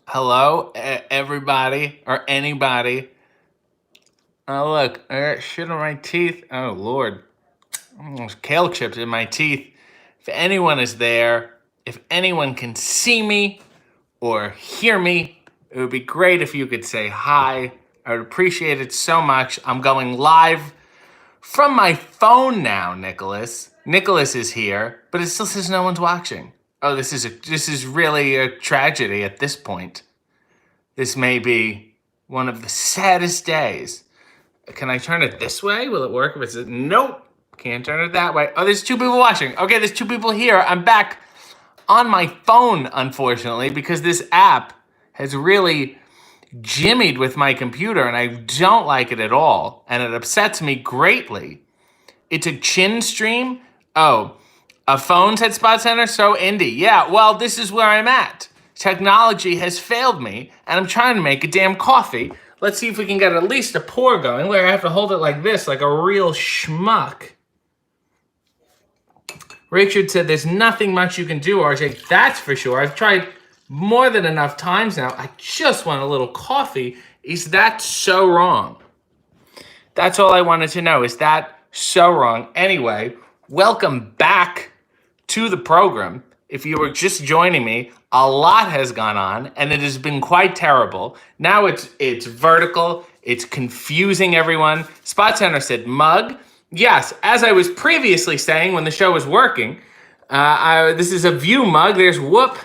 Hello, everybody or anybody. Oh, look, I got shit on my teeth. Oh, Lord. There's kale chips in my teeth. If anyone is there, if anyone can see me or hear me, it would be great if you could say hi. I would appreciate it so much. I'm going live from my phone now, Nicholas. Nicholas is here, but it still says no one's watching. Oh, this is really a tragedy at this point. This may be one of the saddest days. Can I turn it this way? Will it work if it's nope? Can't turn it that way. Oh, there's two people watching. Okay, there's two people here. I'm back on my phone, unfortunately, because this app has really jimmied with my computer and I don't like it at all. And it upsets me greatly. It's a chin stream. Oh, a phone's at Spot Center? So indie. Yeah, well, this is where I'm at. Technology has failed me, and I'm trying to make a damn coffee. Let's see if we can get at least a pour going, where I have to hold it like this, like a real schmuck. Richard said there's nothing much you can do, RJ. That's for sure. I've tried more than enough times now. I just want a little coffee. Is that so wrong? That's all I wanted to know. Is that so wrong? Anyway, welcome back to the program. If you were just joining me, a lot has gone on and it has been quite terrible. Now it's vertical, it's confusing everyone. Spot Center said mug. Yes, as I was previously saying when the show was working, this is a view mug. There's Whoop.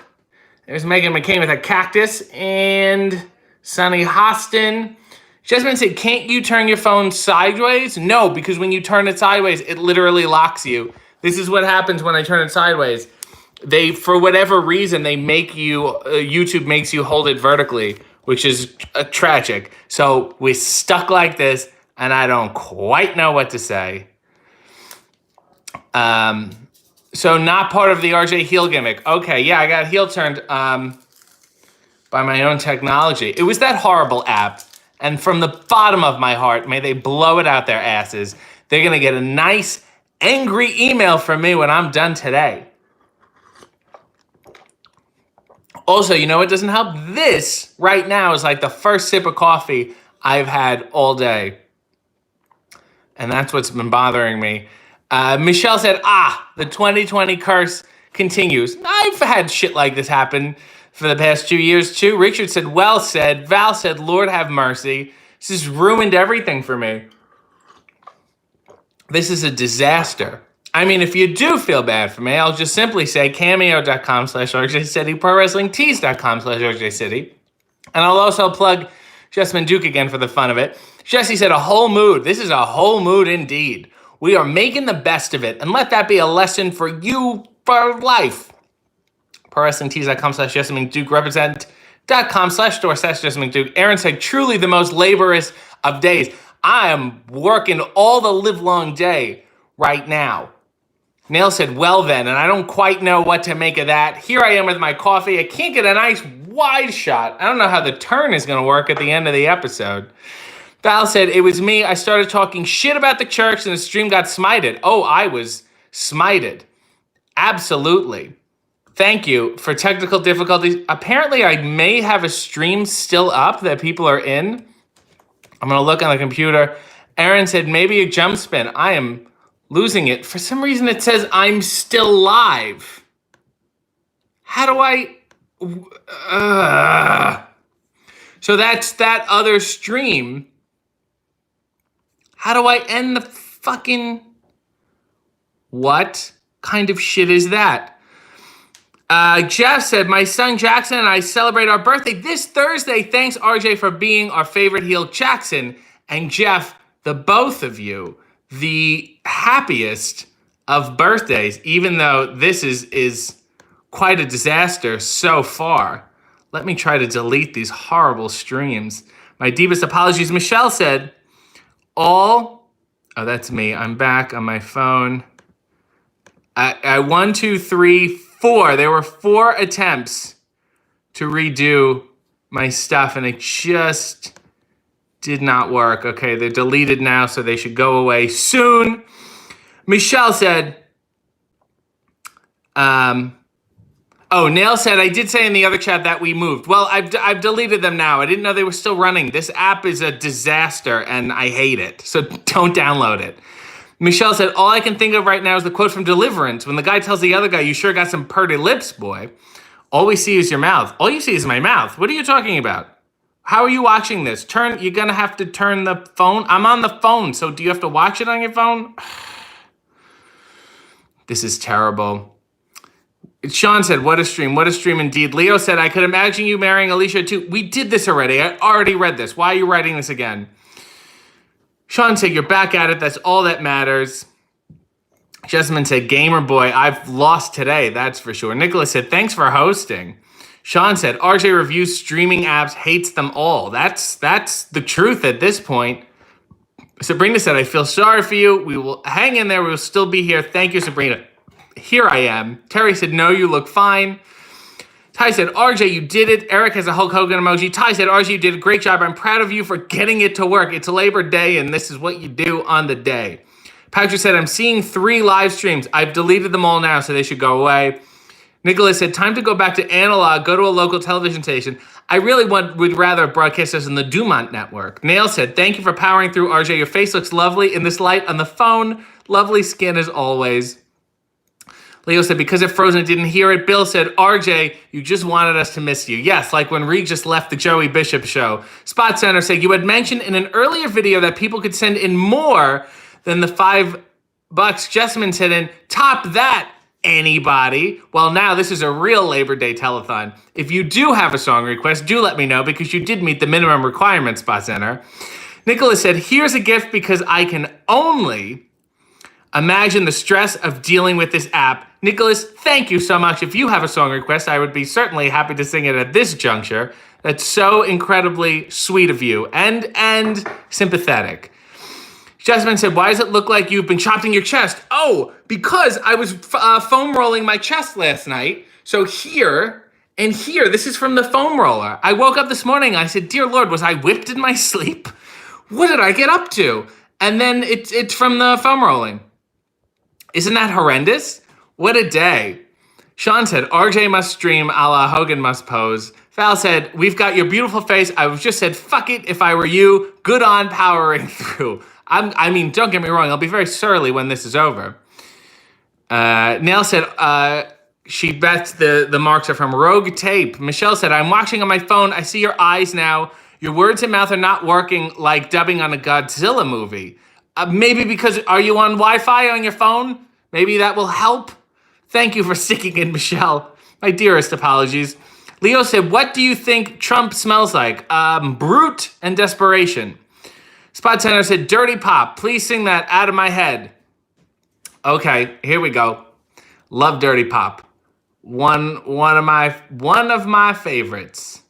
There's Megan McCain with a cactus and Sonny Hostin. Jasmine said, can't you turn your phone sideways? No, because when you turn it sideways, it literally locks you. This is what happens when I turn it sideways. They, for whatever reason, they make you, YouTube makes you hold it vertically, which is tragic. So we're stuck like this, and I don't quite know what to say. So not part of the RJ heel gimmick. Okay, yeah, I got heel turned by my own technology. It was that horrible app. And from the bottom of my heart, may they blow it out their asses. They're going to get a nice, angry email from me when I'm done today. Also, you know what doesn't help? This right now is like the first sip of coffee I've had all day. And that's what's been bothering me. Michelle said, the 2020 curse continues. I've had shit like this happen for the past 2 years too. Richard said, well said. Val said, Lord have mercy. This has ruined everything for me. This is a disaster. I mean, if you do feel bad for me, I'll just simply say cameo.com/RJCity, prowrestlingtees.com/RJCity. And I'll also plug Jessamine Duke again for the fun of it. Jesse said a whole mood. This is a whole mood indeed. We are making the best of it, and let that be a lesson for you for life. ProWrestlingTees.com/Jessamine Duke, represent.com/store/Jessamine Duke. Aaron said, truly the most laborious of days. I am working all the live long day right now. Neil said, well then, and I don't quite know what to make of that. Here I am with my coffee. I can't get a nice wide shot. I don't know how the turn is going to work at the end of the episode. Val said, it was me. I started talking shit about the church and the stream got smited. Oh, I was smited. Absolutely. Thank you for technical difficulties. Apparently, I may have a stream still up that people are in. I'm going to look on the computer. Aaron said, maybe a jump spin. I am losing it. For some reason, it says I'm still live. How do I... So that's that other stream. How do I end the fucking... What kind of shit is that? Jeff said, my son Jackson and I celebrate our birthday this Thursday. Thanks, RJ, for being our favorite heel. Jackson and Jeff, the both of you, the happiest of birthdays, even though this is quite a disaster so far. Let me try to delete these horrible streams. My deepest apologies. Michelle said, oh, that's me. I'm back on my phone. I 1, 2, 3, 4. There were 4 attempts to redo my stuff, and it just did not work. Okay, they're deleted now, so they should go away soon. Michelle said, Oh, Nail said, I did say in the other chat that we moved. Well, I've deleted them now. I didn't know they were still running. This app is a disaster, and I hate it. So don't download it. Michelle said, all I can think of right now is the quote from Deliverance. When the guy tells the other guy, you sure got some purty lips, boy. All we see is your mouth. All you see is my mouth. What are you talking about? How are you watching this? You're going to have to turn the phone. I'm on the phone, so do you have to watch it on your phone? This is terrible. Sean said, what a stream indeed. Leo said, I could imagine you marrying Alicia too. We did this already. I already read this. Why are you writing this again? Sean said, you're back at it. That's all that matters. Jessamine said, gamer boy, I've lost today. That's for sure. Nicholas said, thanks for hosting. Sean said, RJ reviews streaming apps, hates them all. That's the truth at this point. Sabrina said, I feel sorry for you. We will hang in there. We will still be here. Thank you, Sabrina. Here I am. Terry said, no, you look fine. Ty said, RJ, you did it. Eric has a Hulk Hogan emoji. Ty said, RJ, you did a great job. I'm proud of you for getting it to work. It's Labor Day, and this is what you do on the day. Patrick said, I'm seeing 3 live streams. I've deleted them all now, so they should go away. Nicholas said, time to go back to analog, go to a local television station. I really would rather broadcast this on the Dumont network. Nail said, thank you for powering through, RJ. Your face looks lovely in this light on the phone. Lovely skin as always. Leo said, because it frozen, didn't hear it. Bill said, RJ, you just wanted us to miss you. Yes, like when Reed just left the Joey Bishop show. Spot Center said, you had mentioned in an earlier video that people could send in more than the $5. Jessamine said in, top that, anybody. Well, now this is a real Labor Day telethon. If you do have a song request, do let me know because you did meet the minimum requirements, Spot Center. Nicholas said, here's a gift because I can only imagine the stress of dealing with this app. Nicholas, thank you so much. If you have a song request, I would be certainly happy to sing it at this juncture. That's so incredibly sweet of you and sympathetic. Jasmine said, why does it look like you've been chopped in your chest? Oh, because I was foam rolling my chest last night. So here and here, this is from the foam roller. I woke up this morning. I said, dear Lord, was I whipped in my sleep? What did I get up to? And then it's from the foam rolling. Isn't that horrendous? What a day. Sean said, RJ must stream a la Hogan must pose. Val said, we've got your beautiful face. I just said, fuck it if I were you. Good on powering through. I mean, don't get me wrong. I'll be very surly when this is over. Nail said, she bets the marks are from Rogue Tape. Michelle said, I'm watching on my phone. I see your eyes now. Your words and mouth are not working like dubbing on a Godzilla movie. Maybe because, are you on Wi-Fi on your phone? Maybe that will help. Thank you for sticking in, Michelle. My dearest apologies. Leo said, what do you think Trump smells like? Brute and desperation. Spot Center said, dirty pop. Please sing that out of my head. Okay, here we go. Love dirty pop. One of my favorites.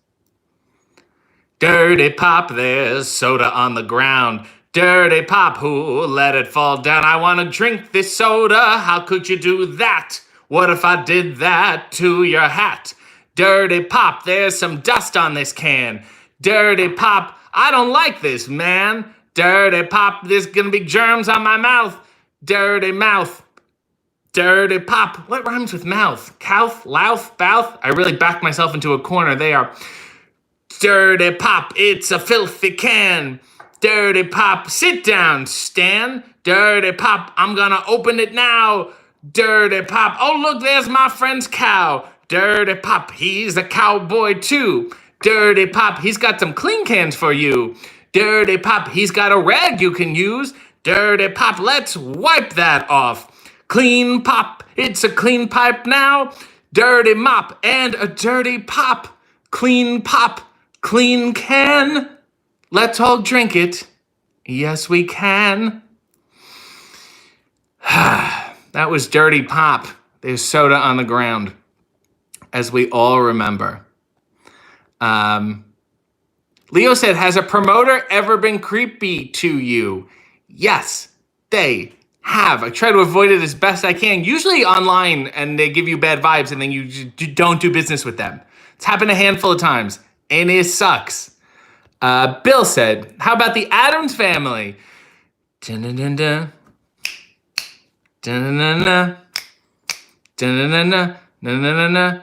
Dirty pop, there's soda on the ground. Dirty pop, who let it fall down? I want to drink this soda. How could you do that? What if I did that to your hat? Dirty pop, there's some dust on this can. Dirty pop, I don't like this, man. Dirty pop, there's gonna be germs on my mouth. Dirty mouth. Dirty pop. What rhymes with mouth? Couth, louth, bouth? I really backed myself into a corner there. Dirty pop, it's a filthy can. Dirty pop, sit down, Stan. Dirty pop, I'm gonna open it now. Dirty pop, oh look, there's my friend's cow. Dirty pop, he's a cowboy too. Dirty pop, he's got some clean cans for you. Dirty pop, he's got a rag you can use. Dirty pop, let's wipe that off. Clean pop, it's a clean pipe now. Dirty mop and a dirty pop. Clean pop, clean can. Let's all drink it. Yes, we can. That was dirty pop. There's soda on the ground, as we all remember. Leo said, has a promoter ever been creepy to you? Yes, they have. I try to avoid it as best I can, usually online, and they give you bad vibes, and then you don't do business with them. It's happened a handful of times, and it sucks. Bill said, how about the Addams Family? Dun-dun-dun-dun. Dun-dun-dun-dun. Dun-dun-dun-dun.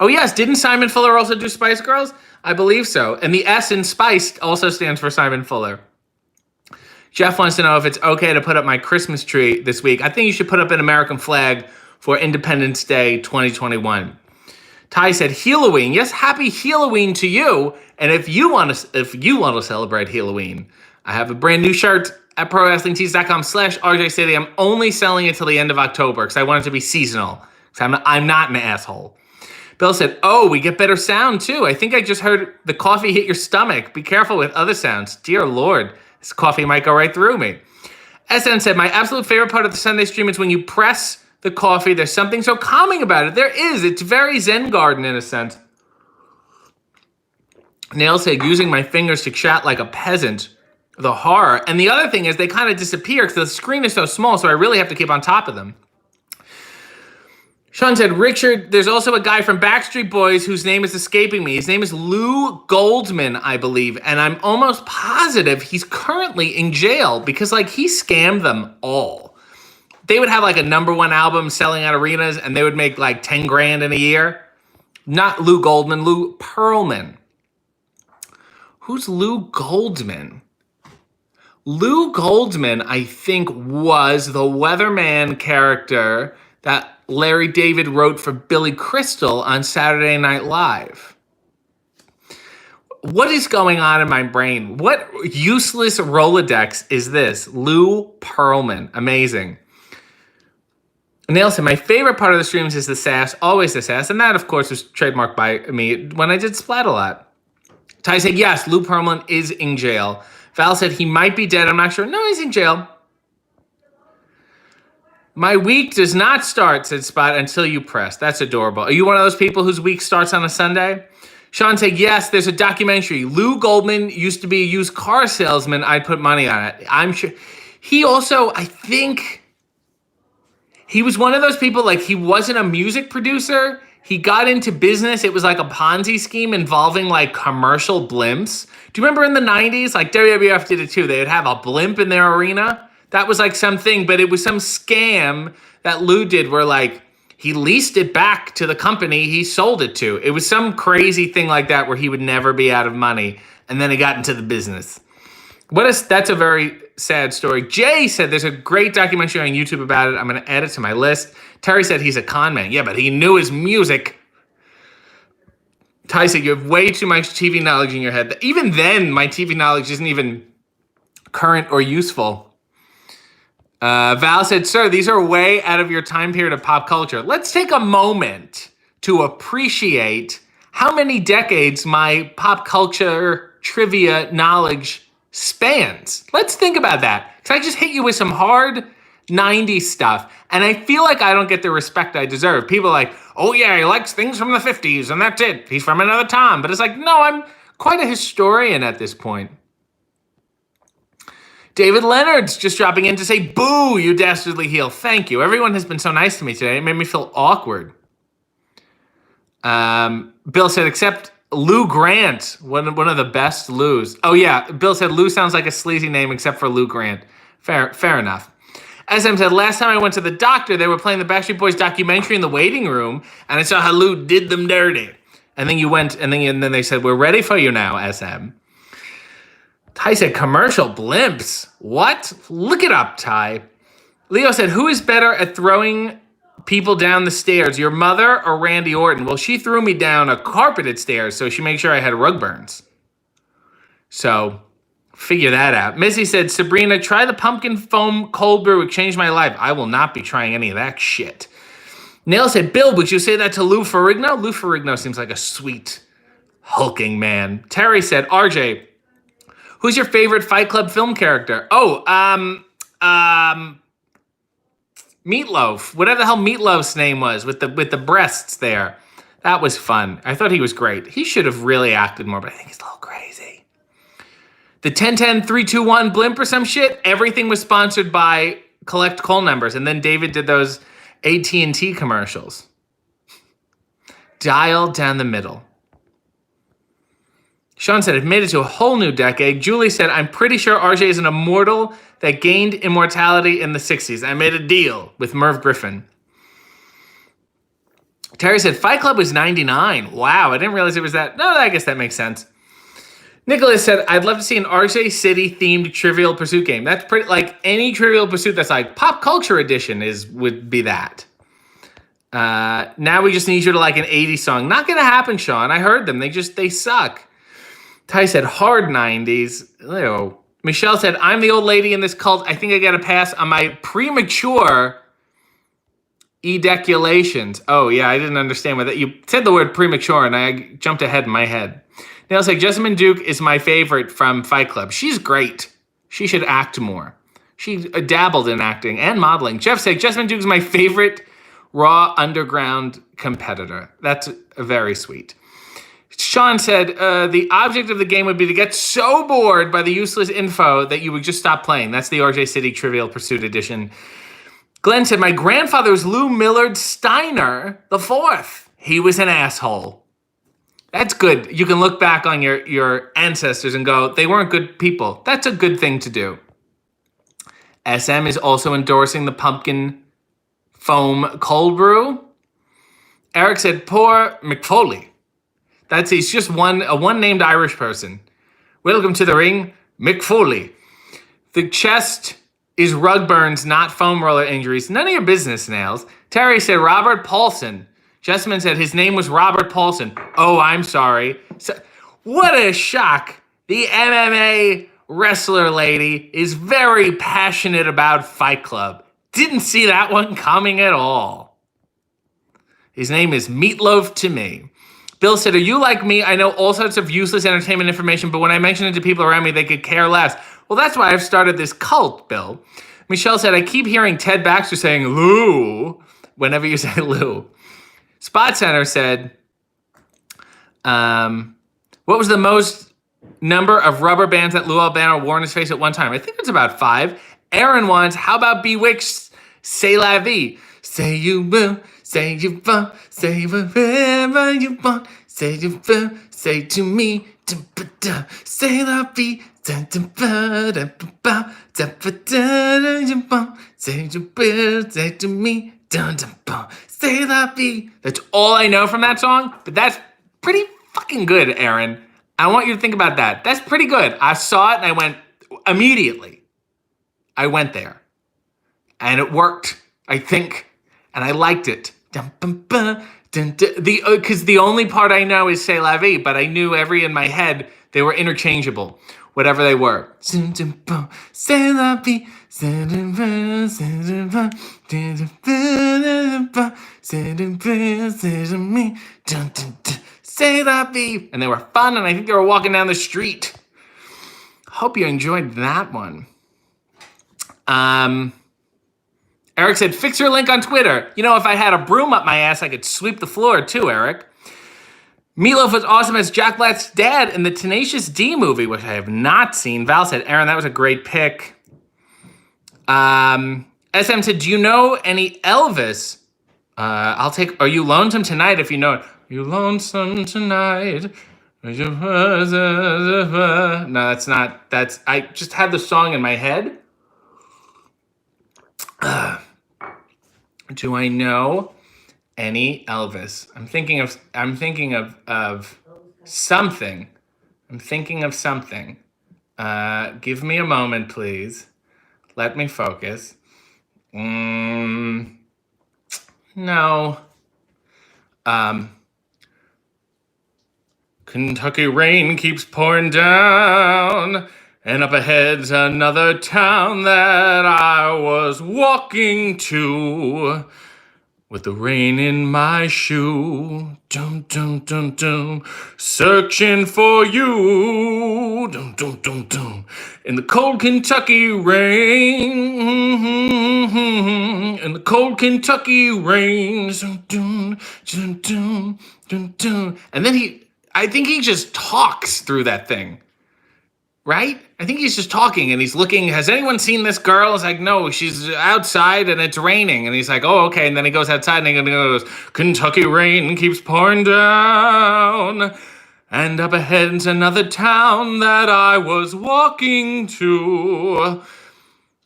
Oh, yes. Didn't Simon Fuller also do Spice Girls? I believe so. And the S in Spiced also stands for Simon Fuller. Jeff wants to know if it's okay to put up my Christmas tree this week. I think you should put up an American flag for Independence Day 2021. Ty said, Halloween. Yes, happy Halloween to you. And if you want to celebrate Halloween, I have a brand new shirt at prowrestlingtees.com/RJ City. I'm only selling it till the end of October because I want it to be seasonal. Because I'm not an asshole. Bill said, oh, we get better sound too. I think I just heard the coffee hit your stomach. Be careful with other sounds. Dear Lord, this coffee might go right through me. SN said, my absolute favorite part of the Sunday stream is when you press the coffee. There's something so calming about it. There is. It's very Zen garden in a sense. Nail said, using my fingers to chat like a peasant. The horror. And the other thing is they kind of disappear because the screen is so small, so I really have to keep on top of them. Sean said, Richard, there's also a guy from Backstreet Boys whose name is escaping me. His name is Lou Goldman, I believe. And I'm almost positive he's currently in jail because, like, he scammed them all. They would have, like, a #1 album selling at arenas, and they would make, like, 10 grand in a year. Not Lou Goldman, Lou Pearlman. Who's Lou Goldman? Lou Goldman, I think, was the weatherman character that Larry David wrote for Billy Crystal on Saturday Night Live. What is going on in my brain? What useless Rolodex is this? Lou Pearlman. Amazing. Nelson, my favorite part of the streams is the sass, always the sass. And that, of course, was trademarked by me when I did Splat-A-Lot. Ty said, yes, Lou Pearlman is in jail. Val said he might be dead. I'm not sure. No, he's in jail. My week does not start, said Spot, until you press. That's adorable. Are you one of those people whose week starts on a Sunday? Sean said, yes, there's a documentary. Lou Goldman used to be a used car salesman. I'd put money on it. I'm sure. He also, I think, he was one of those people, like, he wasn't a music producer. He got into business. It was like a Ponzi scheme involving, like, commercial blimps. Do you remember in the 90s? Like, WWF did it too. They would have a blimp in their arena. That was like something, but it was some scam that Lou did where, like, he leased it back to the company he sold it to. It was some crazy thing like that where he would never be out of money, and then he got into the business. That's a very sad story. Jay said there's a great documentary on YouTube about it. I'm going to add it to my list. Terry said he's a con man. Yeah, but he knew his music. Ty said you have way too much TV knowledge in your head. Even then, my TV knowledge isn't even current or useful. Val said, sir, these are way out of your time period of pop culture. Let's take a moment to appreciate how many decades my pop culture trivia knowledge spans. Let's think about that. Because I just hit you with some hard 90s stuff, and I feel like I don't get the respect I deserve. People are like, oh yeah, he likes things from the 50s, and that's it. He's from another time. But it's like, no, I'm quite a historian at this point. David Leonard's just dropping in to say, boo, you dastardly heel. Thank you. Everyone has been so nice to me today. It made me feel awkward. Bill said, except Lou Grant, one of the best Lou's. Oh, yeah. Bill said, Lou sounds like a sleazy name except for Lou Grant. Fair enough. SM said, last time I went to the doctor, they were playing the Backstreet Boys documentary in the waiting room, and I saw how Lou did them dirty. And then you went, and then they said, we're ready for you now, SM. Ty said, commercial blimps. What? Look it up, Ty. Leo said, who is better at throwing people down the stairs, your mother or Randy Orton? Well, she threw me down a carpeted stairs, so she made sure I had rug burns. So, figure that out. Missy said, Sabrina, try the pumpkin foam cold brew. It changed my life. I will not be trying any of that shit. Nail said, Bill, would you say that to Lou Ferrigno? Lou Ferrigno seems like a sweet, hulking man. Terry said, RJ, who's your favorite Fight Club film character? Oh, Meatloaf. Whatever the hell Meatloaf's name was with the breasts there. That was fun. I thought he was great. He should have really acted more, but I think he's a little crazy. The 10-10-3-2-1 blimp or some shit, everything was sponsored by Collect Call Numbers, and then David did those AT&T commercials. Dial down the middle. Sean said, I've made it to a whole new decade. Julie said, I'm pretty sure RJ is an immortal that gained immortality in the 60s. I made a deal with Merv Griffin. Terry said Fight Club was 99. Wow, I didn't realize it was that. No, I guess that makes sense. Nicholas said, I'd love to see an RJ City themed Trivial Pursuit game. That's pretty, like, any Trivial Pursuit that's like pop culture edition would be that. Now we just need you to like an 80s song. Not gonna happen, Sean. I heard them. They suck. Ty said hard 90s. Ew. Michelle said, I'm the old lady in this cult. I think I got a pass on my premature ejaculations. Oh, yeah, I didn't understand what that. You said the word premature, and I jumped ahead in my head. Neil said, Jessamine Duke is my favorite from Fight Club. She's great. She should act more. She dabbled in acting and modeling. Jeff said, Jessamine Duke is my favorite Raw Underground competitor. That's very sweet. Sean said, the object of the game would be to get so bored by the useless info that you would just stop playing. That's the RJ City Trivial Pursuit edition. Glenn said, my grandfather was Lou Millard Steiner the Fourth. He was an asshole. That's good. You can look back on your ancestors and go, they weren't good people. That's a good thing to do. SM is also endorsing the pumpkin foam cold brew. Eric said, poor McFoley. He's just a one-named Irish person. Welcome to the ring, Mick Foley. The chest is rug burns, not foam roller injuries. None of your business, Nails. Terry said Robert Paulson. Jessamine said his name was Robert Paulson. Oh, I'm sorry. What a shock. The MMA wrestler lady is very passionate about Fight Club. Didn't see that one coming at all. His name is Meatloaf to me. Bill said, are you like me? I know all sorts of useless entertainment information, but when I mention it to people around me, they could care less. Well, that's why I've started this cult, Bill. Michelle said, I keep hearing Ted Baxter saying Lou whenever you say Lou. Spot Center said, what was the most number of rubber bands that Lou Albano wore on his face at one time? I think it's about 5. Aaron wants, how about Bewitched, C'est La Vie? Say you will, say you won't, say whatever you want, say you will, say to me, say la vie, say you won't, say you will, say to me, say la vie. That's all I know from that song, but that's pretty fucking good, Aaron. I want you to think about that. That's pretty good. I saw it and I went immediately. I went there. And it worked, I think. And I liked it. Because the only part I know is C'est La Vie, but I knew every in my head, they were interchangeable, whatever they were. C'est La Vie, C'est La Vie. And they were fun, and I think they were walking down the street. Hope you enjoyed that one. Eric said, fix your link on Twitter. You know, if I had a broom up my ass, I could sweep the floor too, Eric. Meatloaf was awesome as Jack Black's dad in the Tenacious D movie, which I have not seen. Val said, Aaron, that was a great pick. SM said, do you know any Elvis? Are you lonesome tonight if you know it? Are you lonesome tonight? No, that's not. I just had the song in my head. Do I know any Elvis? I'm thinking of something. I'm thinking of something. Give me a moment, please. Let me focus. No. Kentucky rain keeps pouring down, and up ahead's another town that I was walking to, with the rain in my shoe. Dum, dum, dum, dum, searching for you. Dum, dum, dum, dum, in the cold Kentucky rain. In the cold Kentucky rain. Dum, dum, dum, dum, dum, dum. And then I think he just talks through that thing. Right? I think he's just talking and he's looking, has anyone seen this girl? It's like, no, she's outside and it's raining. And he's like, oh, okay. And then he goes outside and he goes, Kentucky rain keeps pouring down. And up ahead's another town that I was walking to.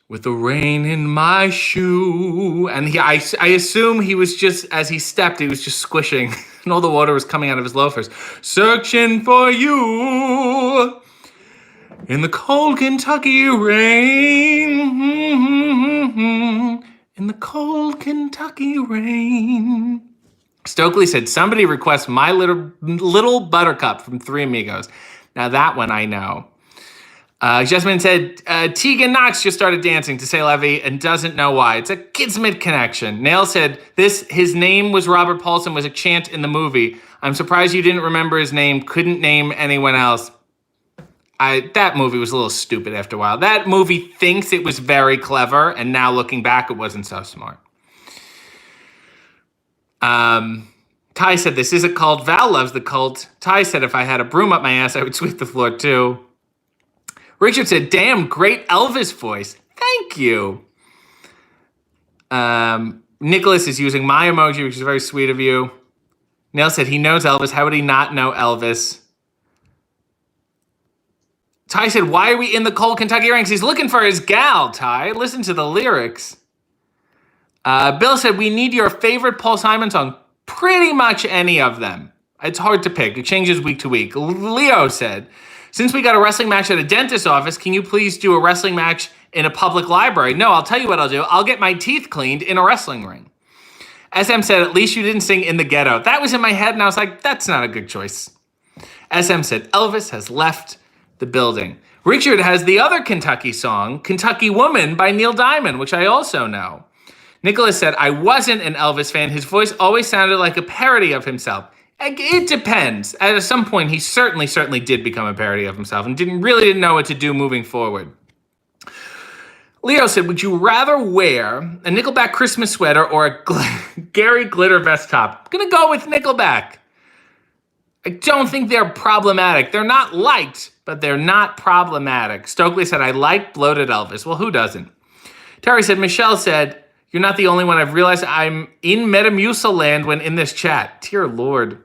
with the rain in my shoe. And I assume he was just, as he stepped, he was just squishing, and all the water was coming out of his loafers. Searching for you in the cold Kentucky rain. In the cold Kentucky rain. Stokely said, somebody request My Little Buttercup from Three Amigos. Now that one I know. Jasmine said, Tegan Knox just started dancing to Say La Vie and doesn't know why. It's a Kismet connection. Nail said, his name was Robert Paulson, was a chant in the movie. I'm surprised you didn't remember his name, couldn't name anyone else. That movie was a little stupid after a while. That movie thinks it was very clever, and now looking back, it wasn't so smart. Ty said, this is a cult. Val loves the cult. Ty said, if I had a broom up my ass, I would sweep the floor too. Richard said, damn, great Elvis voice. Thank you. Nicholas is using my emoji, which is very sweet of you. Neil said, he knows Elvis. How would he not know Elvis? Ty said, why are we in the cold Kentucky ranks? He's looking for his gal, Ty. Listen to the lyrics. Bill said, we need your favorite Paul Simon song. Pretty much any of them. It's hard to pick. It changes week to week. Leo said, since we got a wrestling match at a dentist's office, can you please do a wrestling match in a public library? No, I'll tell you what I'll do. I'll get my teeth cleaned in a wrestling ring. SM said, at least you didn't sing In the Ghetto. That was in my head, and I was like, that's not a good choice. SM said, Elvis has left the building. Richard has the other Kentucky song, Kentucky Woman by Neil Diamond, which I also know. Nicholas said, I wasn't an Elvis fan. His voice always sounded like a parody of himself. It depends. At some point, he certainly did become a parody of himself and really didn't know what to do moving forward. Leo said, would you rather wear a Nickelback Christmas sweater or a Gary Glitter vest top? I'm going to go with Nickelback. I don't think they're problematic. They're not liked, but they're not problematic. Stokely said, I like bloated Elvis. Well, who doesn't? Terry said, Michelle said, you're not the only one. I've realized I'm in Metamucil land when in this chat. Dear Lord.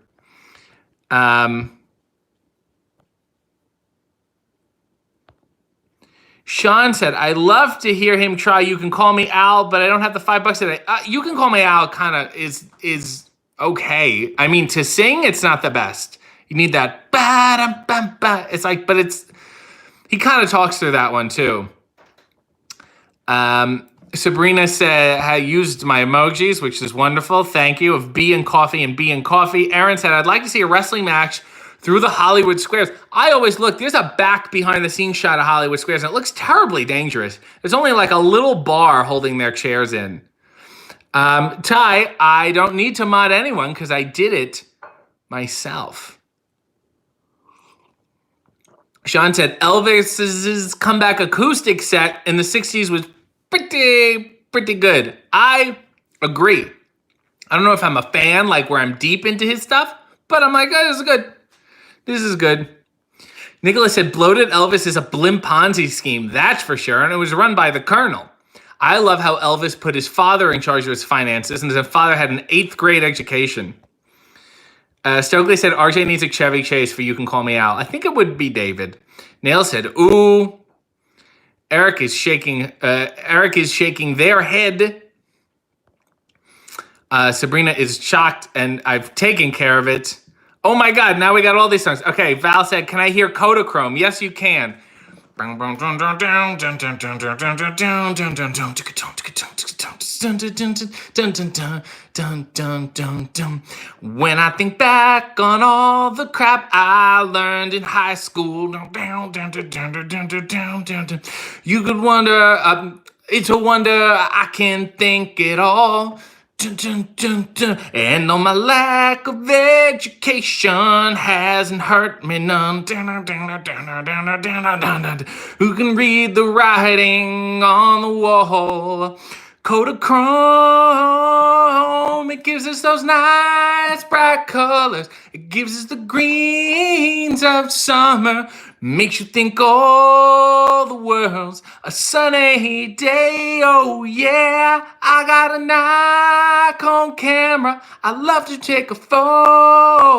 Sean said, I love to hear him try You Can Call Me Al, but I don't have the $5 today. You Can Call Me Al kind of is okay. I mean, to sing, it's not the best. You need that ba-dum-bum-ba. It's like, but he kind of talks through that one too. Sabrina said, I used my emojis, which is wonderful. Thank you. Of B and coffee and B and coffee. Aaron said, I'd like to see a wrestling match through the Hollywood Squares. I always look, there's a back behind the scenes shot of Hollywood Squares, and it looks terribly dangerous. There's only like a little bar holding their chairs in. Ty, I don't need to mod anyone because I did it myself. Sean said, Elvis's comeback acoustic set in the 60s was pretty good. I agree. I don't know if I'm a fan, like where I'm deep into his stuff, but I'm like, oh, this is good. This is good. Nicholas said, bloated Elvis is a blimp Ponzi scheme, that's for sure, and it was run by the Colonel. I love how Elvis put his father in charge of his finances, and his father had an 8th grade education. Stokely said, RJ needs a Chevy Chase for You Can Call Me Al. I think it would be David. Nail said, ooh. Eric is shaking their head. Sabrina is shocked, and I've taken care of it. Oh my God, now we got all these songs. Okay, Val said, can I hear Kodachrome? Yes, you can. When I think back on all the crap I learned in high school, you could wonder, it's a wonder I can think it all. And all my lack of education hasn't hurt me none. Who can read the writing on the wall? Kodachrome, it gives us those nice bright colors. It gives us the greens of summer. Makes you think all the world's a sunny day. Oh yeah, I got a Nikon camera. I love to take a photo.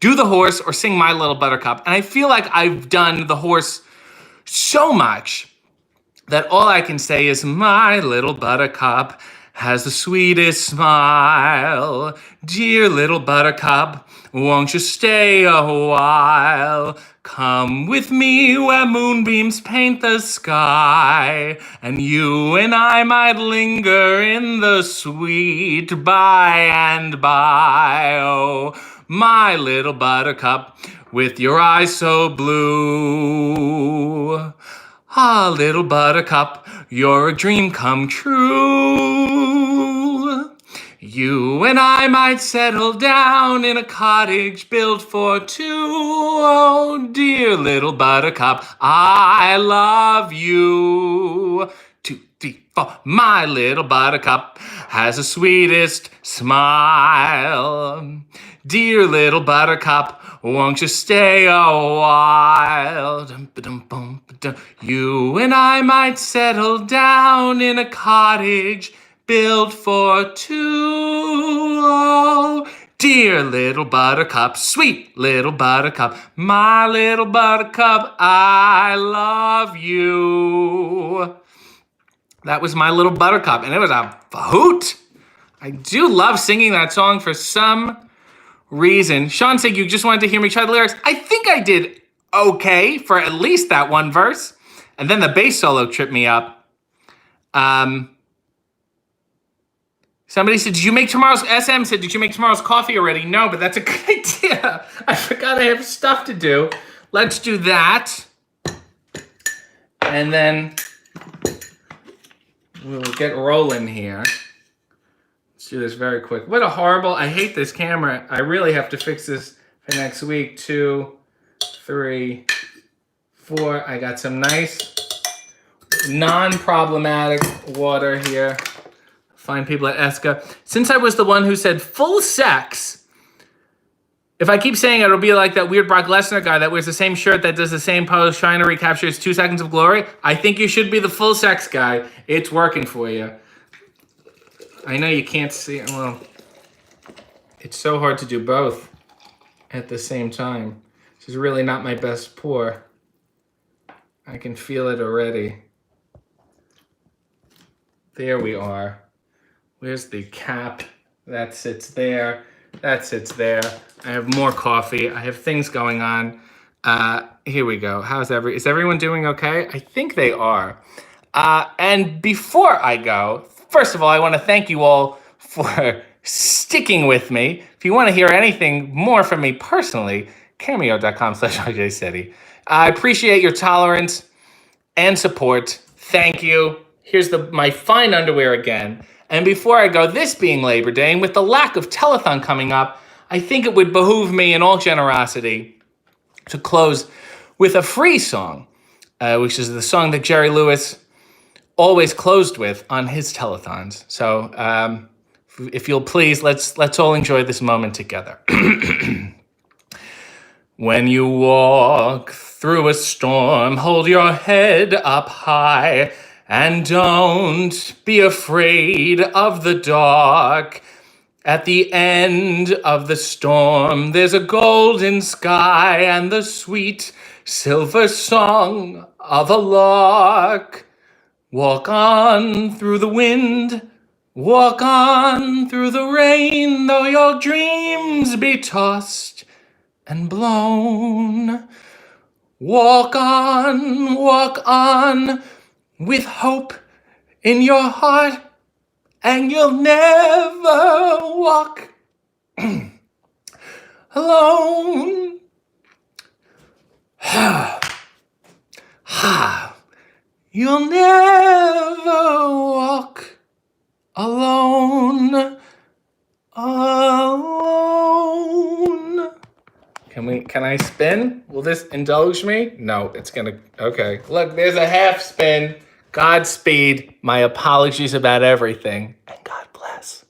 do the horse or sing My Little Buttercup. And I feel like I've done the horse so much that all I can say is, my little buttercup has the sweetest smile. Dear little buttercup, won't you stay a while? Come with me where moonbeams paint the sky, and you and I might linger in the sweet by and by. Oh, my little buttercup, with your eyes so blue. Ah, little buttercup, you're a dream come true. You and I might settle down in a cottage built for two. Oh, dear little buttercup, I love you. 2, 3, 4. My little buttercup has the sweetest smile. Dear little buttercup, won't you stay a while? You and I might settle down in a cottage built for two. Oh, dear little buttercup, sweet little buttercup, my little buttercup, I love you. That was My Little Buttercup, and it was a hoot. I do love singing that song for some reason. Sean said you just wanted to hear me try the lyrics. I think I did okay for at least that one verse. And then the bass solo tripped me up. Somebody said, SM said, did you make tomorrow's coffee already? No, but that's a good idea. I forgot I have stuff to do. Let's do that. And then we'll get rolling here. Let's do this very quick. What a horrible, I hate this camera. I really have to fix this for next week. 2, 3, 4. I got some nice non-problematic water here. Fine people at Eska. Since I was the one who said full sex, if I keep saying it, it'll be like that weird Brock Lesnar guy that wears the same shirt that does the same pose trying to recapture his 2 seconds of glory. I think you should be the full sex guy. It's working for you. I know you can't see it. Well, it's so hard to do both at the same time. This is really not my best pour. I can feel it already. There we are. Where's the cap? That sits there. That sits there. I have more coffee. I have things going on. Here we go. Is everyone doing okay? I think they are. And before I go, first of all, I want to thank you all for sticking with me. If you want to hear anything more from me personally, cameo.com/RJCity. I appreciate your tolerance and support. Thank you. Here's my fine underwear again. And before I go, this being Labor Day, and with the lack of telethon coming up, I think it would behoove me in all generosity to close with a free song, which is the song that Jerry Lewis always closed with on his telethons. So if you'll please, let's all enjoy this moment together. When you walk through a storm, hold your head up high. And don't be afraid of the dark. At the end of the storm, there's a golden sky and the sweet silver song of a lark. Walk on through the wind, walk on through the rain, though your dreams be tossed and blown. Walk on, with hope in your heart, and you'll never walk alone. You'll never walk alone. Can I spin? Will this indulge me? No, it's gonna, okay. Look, there's a half spin. Godspeed. My apologies about everything. And God bless.